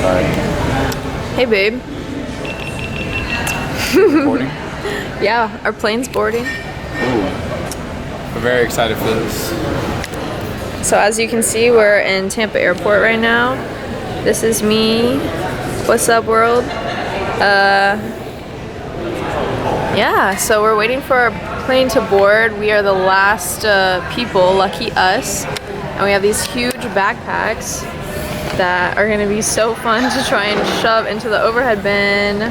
Hey, babe. Recording? Yeah, our plane's boarding. Ooh. We're very excited for this. So as you can see, we're in Tampa Airport right now. This is me. What's up, world? Yeah, so we're waiting for our plane to board. We are the last people, lucky us. And we have these huge backpacks that are gonna be so fun to try and shove into the overhead bin.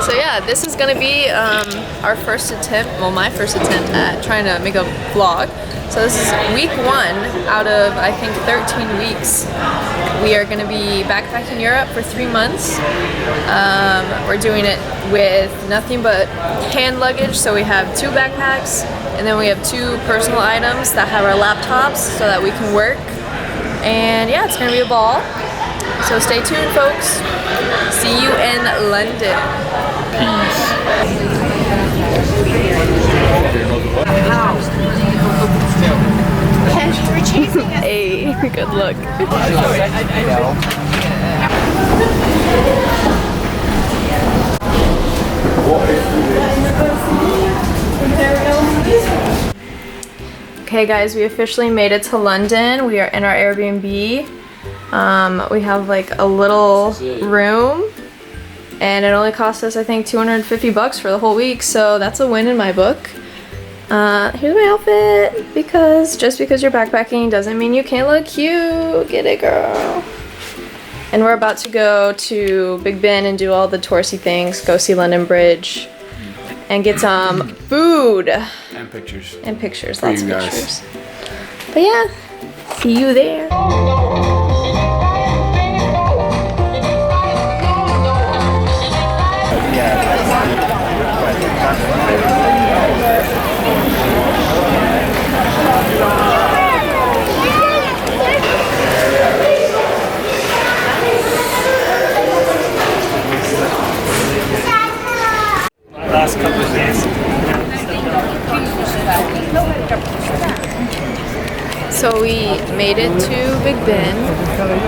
So yeah, this is gonna be our first attempt, well, my first attempt at trying to make a vlog. So this is week 1 out of, I think, 13 weeks. We are gonna be backpacking Europe for 3 months. We're doing it with nothing but hand luggage. So we have 2 backpacks, and then we have 2 personal items that have our laptops so that we can work. And yeah, it's gonna be a ball. So stay tuned, folks. See you in London. Peace. We're chasing us. Hey, good look. Okay guys, we officially made it to London. We are in our Airbnb. We have like a little room, and it only cost us, I think, 250 bucks for the whole week, so that's a win in my book. Here's my outfit, because just because you're backpacking doesn't mean you can't look cute. Get it, girl. And we're about to go to Big Ben and do all the touristy things, go see London Bridge, and get some food. And pictures. And pictures, For lots you of guys. pictures. But yeah, see you there. Last couple of days. So we made it to Big Ben,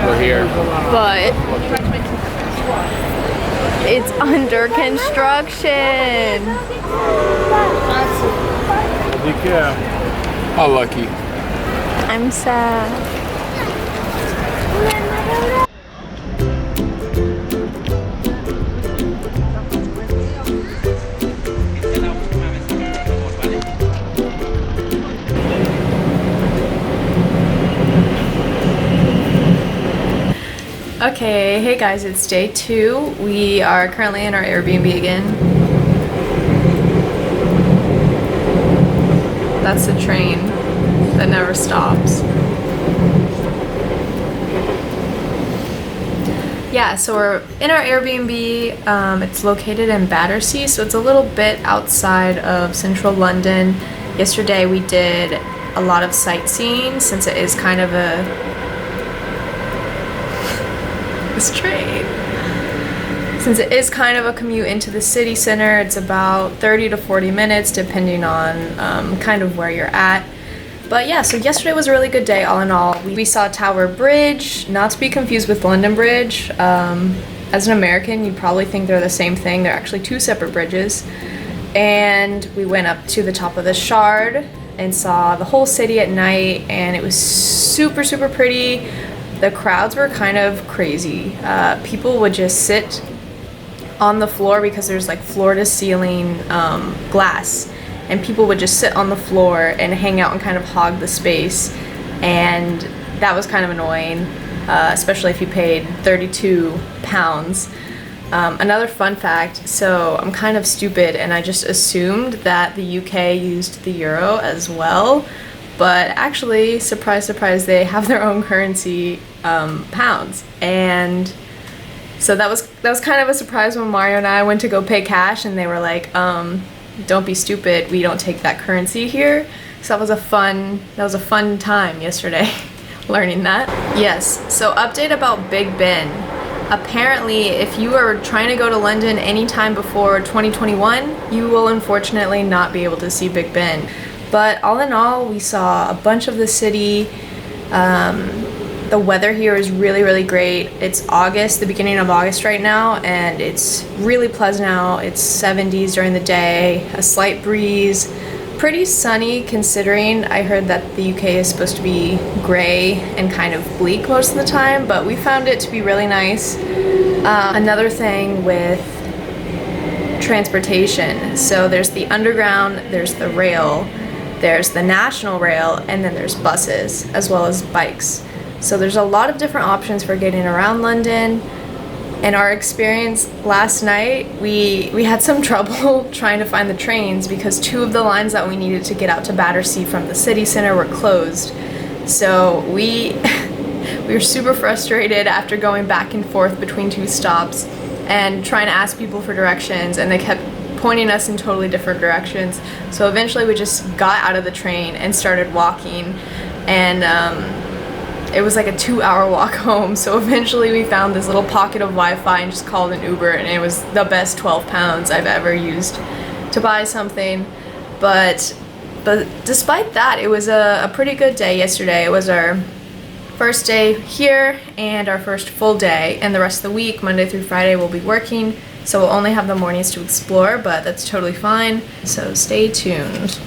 We're here. but it's under construction. How lucky. I'm sad. Okay, hey guys, it's day 2. We are currently in our Airbnb again. That's the train that never stops. Yeah, so we're in our Airbnb. It's located in Battersea, so it's a little bit outside of central London. Yesterday we did a lot of sightseeing, since it is kind of Since it is kind of a commute into the city center. It's about 30 to 40 minutes depending on kind of where you're at. But yeah, so yesterday was a really good day all in all. We saw Tower Bridge, not to be confused with London Bridge. As an American, you probably think they're the same thing. They're actually 2 separate bridges. And we went up to the top of the Shard and saw the whole city at night, and it was super, super pretty. The crowds were kind of crazy. People would just sit on the floor, because there's like floor to ceiling glass, and people would just sit on the floor and hang out and kind of hog the space, and that was kind of annoying, especially if you paid £32. Another fun fact, so I'm kind of stupid and I just assumed that the UK used the euro as well, but actually, surprise, surprise, they have their own currency, pounds. And so that was kind of a surprise when Mario and I went to go pay cash, and they were like, don't be stupid, we don't take that currency here. So that was a fun time yesterday learning that. Yes, so update about Big Ben. Apparently, if you are trying to go to London anytime before 2021, you will unfortunately not be able to see Big Ben. But all in all, we saw a bunch of the city. The weather here is really, really great. It's August, the beginning of August right now, and it's really pleasant out. It's 70s during the day, a slight breeze, pretty sunny considering I heard that the UK is supposed to be gray and kind of bleak most of the time, but we found it to be really nice. Another thing with transportation, so there's the underground, there's the rail, there's the national rail, and then there's buses as well as bikes. So there's a lot of different options for getting around London. In our experience last night, we had some trouble trying to find the trains because two of the lines that we needed to get out to Battersea from the city center were closed. So we were super frustrated after going back and forth between two stops and trying to ask people for directions, and they kept pointing us in totally different directions. So eventually we just got out of the train and started walking, and it was like a 2-hour walk home. So eventually we found this little pocket of Wi-Fi and just called an Uber, and it was the best £12 I've ever used to buy something. But despite that, it was a pretty good day yesterday. It was our first day here and our first full day, and the rest of the week, Monday through Friday, we'll be working. So we'll only have the mornings to explore, but that's totally fine. So stay tuned.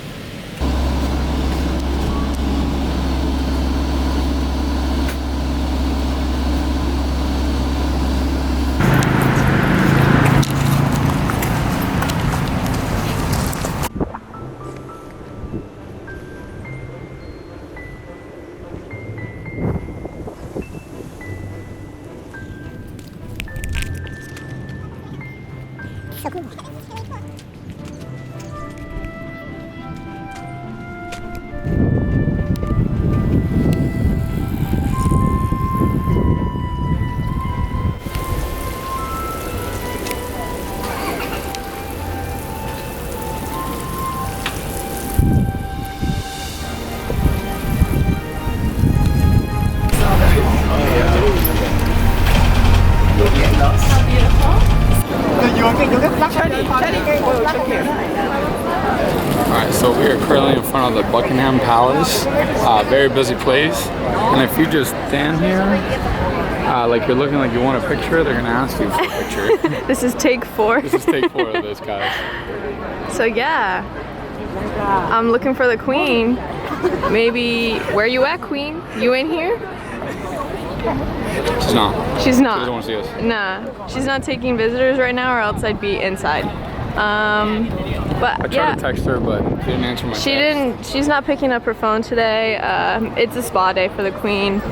Alright, so we are currently in front of the Buckingham Palace. Very busy place. And if you just stand here, like you're looking like you want a picture, they're gonna ask you for a picture. This is take 4. This is take 4 of this, guys. So yeah, I'm looking for the Queen. Maybe, where you at, Queen? You in here? She's not. She's She not. doesn't want to see us. Nah, she's not taking visitors right now, or else I'd be inside. But I tried yeah, to text her, but she didn't answer my text. she's not picking up her phone today. It's a spa day for the Queen.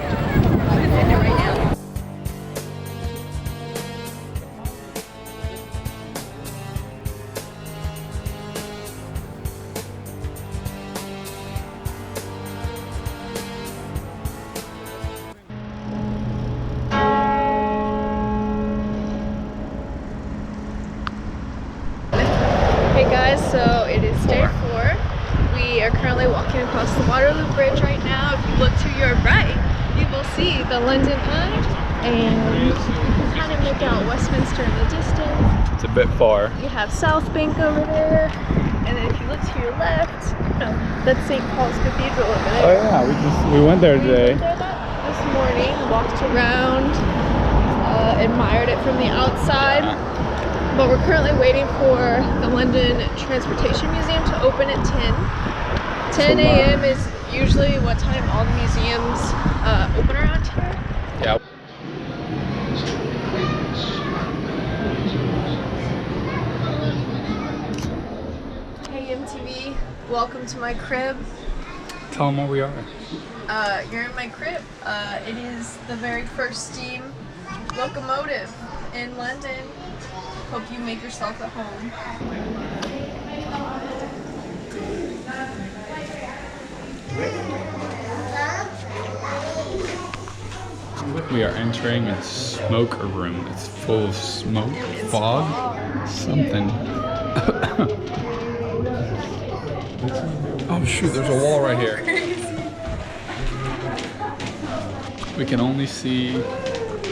Hey guys, so it is day 4. We are currently walking across the Waterloo Bridge right now. If you look to your right, you will see the London Eye, and you can kind of make out Westminster in the distance. It's a bit far. You have South Bank over there, and then if you look to your left, that's St. Paul's Cathedral over there. Oh yeah, we went there We today. went there this morning, walked around, admired it from the outside. But we're currently waiting for the London Transportation Museum to open at 10. 10 a.m. is usually what time all the museums open around here. Yeah. Hey MTV, welcome to my crib. Tell them where we are. You're in my crib. It is the very first steam locomotive in London. Hope you make yourself at home. We are entering a smoke room. It's full of smoke, fog, something. Oh shoot, there's a wall right here. We can only see,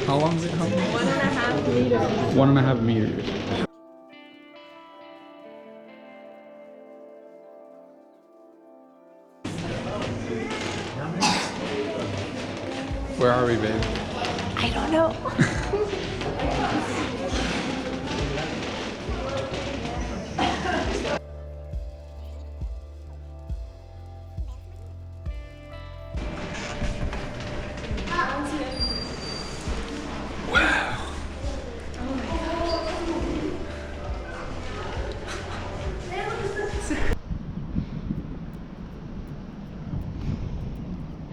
how long is it coming? 1.5 meters. 1.5 meters. Where are are we, babe? I don't know.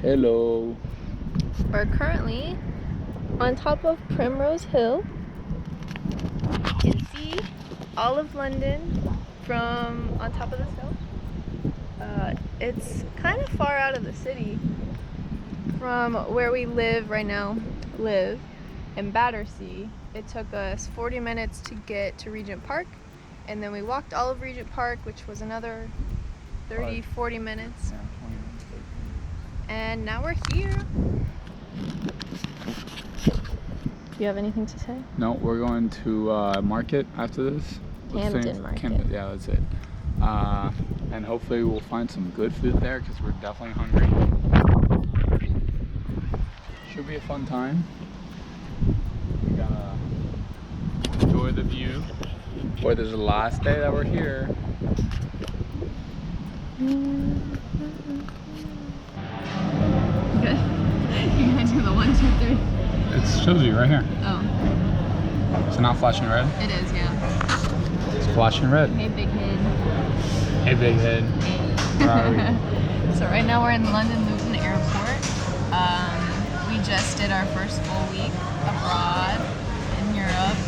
Hello. We're currently on top of Primrose Hill. You can see all of London from on top of this hill. It's kind of far out of the city from where we live right now, in Battersea. It took us 40 minutes to get to Regent Park, and then we walked all of Regent Park, which was another 30, 40 minutes. Yeah, 20 minutes. And now we're here. Do you have anything to say? No, we're going to market after this. Camden Market. Yeah, that's it. And hopefully we'll find some good food there because we're definitely hungry. Should be a fun time. We gotta enjoy the view. Boy, this is the last day that we're here. Good. You're gonna do the 1, 2, 3. It shows you right here. Oh, It's not flashing red. it is, yeah. It's flashing red. Hey, big head. Hey, big head. Where are we? So right now we're in London Luton Airport. We just did our first full week abroad in Europe.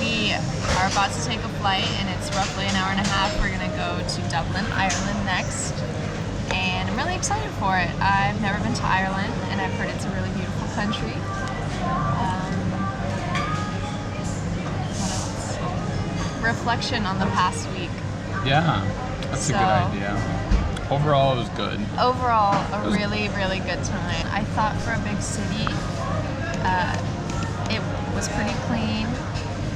We are about to take a flight, and it's roughly an hour and a half. We're gonna go to Dublin, Ireland next. And I'm really excited for it. I've never been to Ireland, and I've heard it's a really beautiful country. What else? Reflection on the past week. Yeah, that's a good idea. Overall, it was good. Overall, a really, really good time. I thought for a big city, it was pretty clean.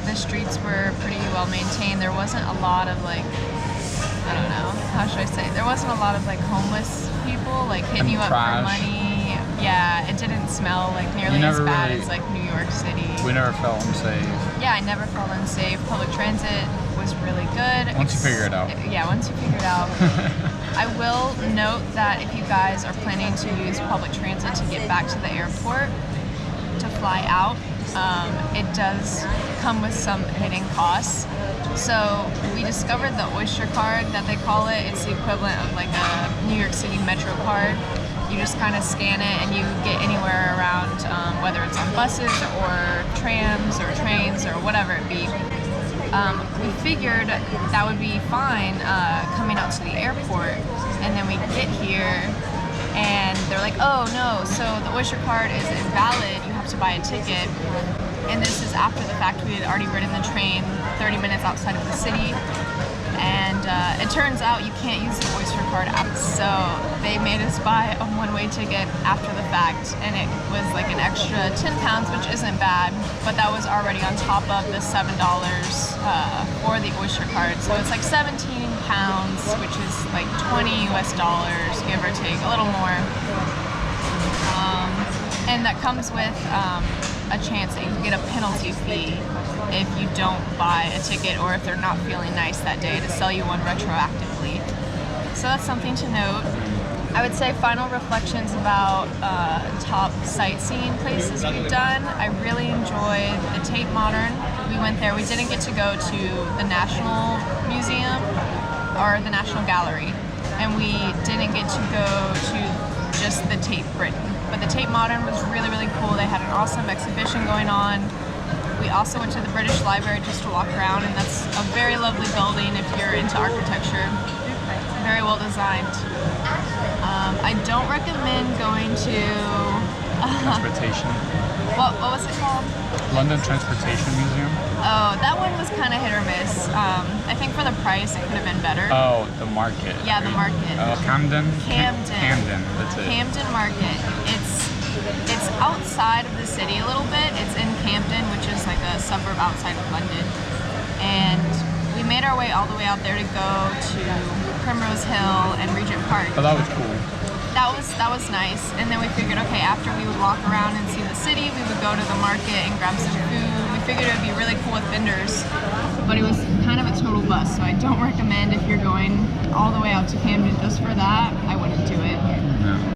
The streets were pretty well maintained. There wasn't a lot of like, I don't know, how should I say? There wasn't a lot of like homeless people like hitting And you up trash. for money. Yeah, it didn't smell like nearly as never bad really- as like New York City. We never felt unsafe. Yeah, I never felt unsafe. Public transit was really good. Once you figure it out. Yeah, once you figure it out. I will note that if you guys are planning to use public transit to get back to the airport to fly out, it does come with some hidden costs. So we discovered the Oyster card that they call it. It's the equivalent of like a New York City Metro card. You just kind of scan it and you get anywhere around, whether it's on buses or trams or trains or whatever it be. We figured that would be fine coming out to the airport, and then we get here and they're like, oh no, so the Oyster card is invalid, you have to buy a ticket. And this is after the fact. We had already ridden the train 30 minutes outside of the city, and it turns out you can't use the Oyster card app, so they made us buy a one-way ticket after the fact, and it was like an extra £10, which isn't bad, but that was already on top of the $7 for the Oyster card, so it's like £17, which is like $20 US, give or take, a little more. And that comes with a chance that you can get a penalty fee if you don't buy a ticket, or if they're not feeling nice that day to sell you one retroactively. So that's something to note. I would say final reflections about top sightseeing places we've done. I really enjoyed the Tate Modern. We went there. We didn't get to go to the National Museum or the National Gallery, and we didn't get to go to just the Tate Britain. But the Tate Modern was really, really cool. They had an awesome exhibition going on. We also went to the British Library just to walk around, and that's a very lovely building if you're into architecture. Very well designed. I don't recommend going to Transportation. what was it called? London Transportation Museum. Oh, that one was kind of hit or miss. I think for the price it could have been better. Oh, the market. Yeah, the market. Camden? Camden. Camden, that's it. Camden Market. It's outside of the city a little bit. It's in Camden, which is like a suburb outside of London. And we made our way all the way out there to go to Primrose Hill and Regent Park. Oh, that was cool. that was nice. And then we figured, okay, after we would walk around and see the city, we would go to the market and grab some food. We figured it would be really cool with vendors, but it was kind of a total bust. So I don't recommend if you're going all the way out to Camden just for that. I wouldn't do it. Yeah.